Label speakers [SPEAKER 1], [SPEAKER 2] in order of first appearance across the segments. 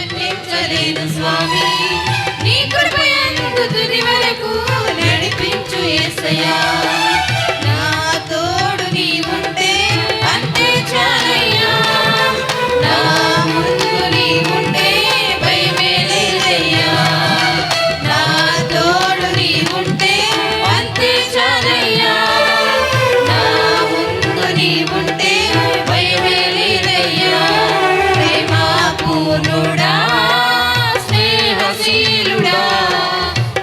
[SPEAKER 1] వర్ణించలేను స్వామి, నీ కృపయందు తుది వరకు నడిపించు యేసయ్యా. నా తోడు నీ ఉంటే అంతే చాలయ్యా, నా ముందు నీ ఉంటే భయమే లేదయ్యా. నా తోడు నీ ఉంటే అంతే చాలయ్యా, నా ముందు నీ ఉంటే భయమే లేదయ్యా. ప్రేమ పూర్ణుడా, స్నేహశీలుడా,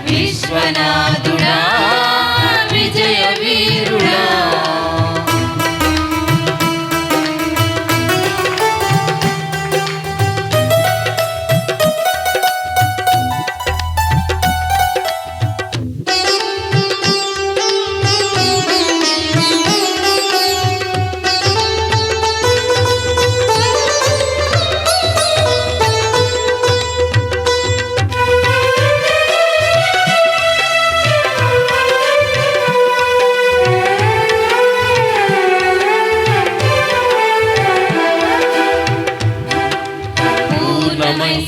[SPEAKER 1] విశ్వనాథుడా, విజయ వీరుడా.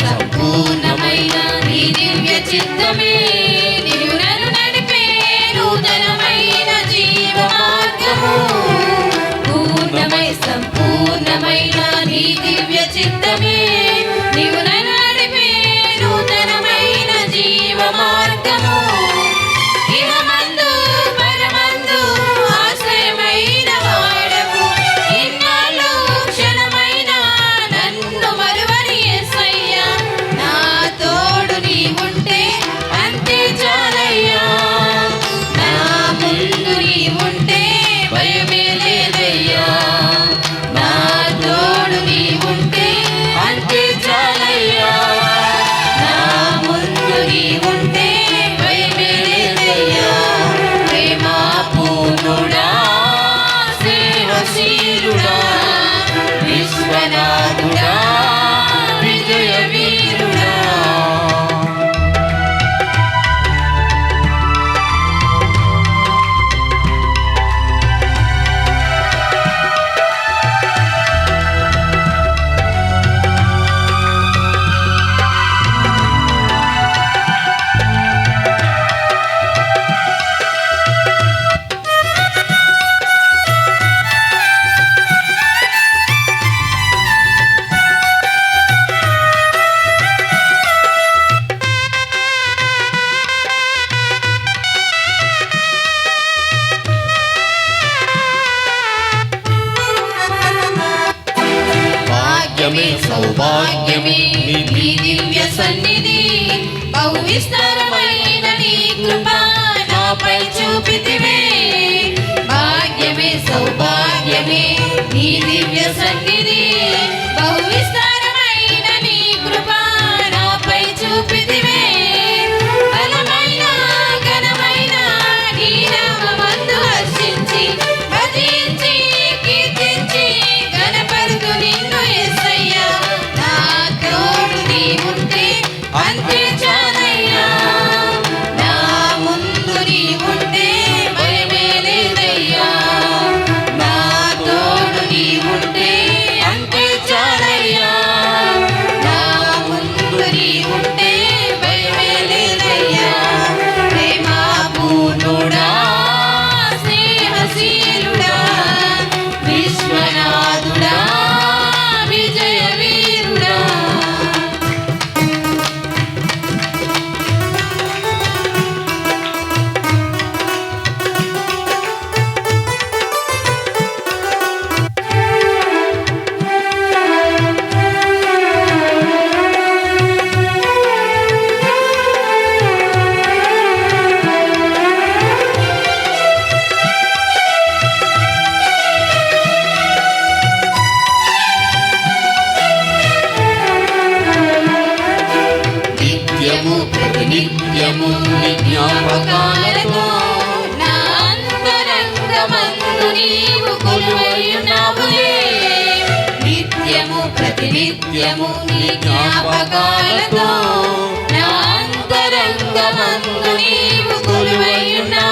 [SPEAKER 1] సంపూర్ణమైన నీ దివ్య చిత్తమే నీవు నన్ను నడిపే నూతనమైన జీవ మార్గము. పూర్ణమై సంపూర్ణమైన నీ దివ్య చిత్తమే నీవు నన్ను నడిపే నూతనమైన జీవ మార్గము. ఇహమందు పరమందు ఆశ్రయమైన వాడవు, ఇన్నాళ్ళు క్షణమైన నన్ను మరువని యేసయ్యా. నా తోడు నీ ఉంటే అంతే చాలయ్యా, నా ముందు నీ ఉంటే భయమే లేదయ్యా. నా తోడు నీ ఉంటే అంతే చాలయ్యా, నా ముందు నీ ఉంటే భయమే లేదయ్యా. ప్రేమ పూర్ణుడా, స్నేహశీలుడా, విశ్వనాథుడా, విజయ వీరుడా. భాగ్యమే సౌభాగ్యమే నీ దివ్య సన్నిధి, బహు విస్తారమైన నీ కృప నాపై చూపితివే. భాగ్యమే సౌభాగ్యమే నీ దివ్య సన్నిధి, బహు విస్తారమైన నీ కృప నాపై చూపితివే. బలమైన ఘనమైన నీ నామమందు హర్షించి భజించి కీర్తించి ఘనపరుగు నిన్ను యేసయ్యా. నా తోడు నీ ఉంటే అంతే చాలయ్యా, నా ముందు నీ ఉంటే భయమే లేదయ్యా. నా తోడు నీ ఉంటే అంతే చాలయ్యా, నా ముందు నీ ఉంటే భయమే లేదయ్యా. ప్రేమ పూర్ణుడా, స్నేహశీలుడా, విశ్వనాథుడా, విజయ వీరుడా. నిత్యము ప్రతినిత్యము నీ జ్ఞాపకాలతో నా అంతరంగమందు నీవు కొలువైయున్నావులే. నిత్యము ప్రతినిత్యము నీ జ్ఞాపకాలతో నా అంతరంగమందు నీవు కొలువైయున్నావులే.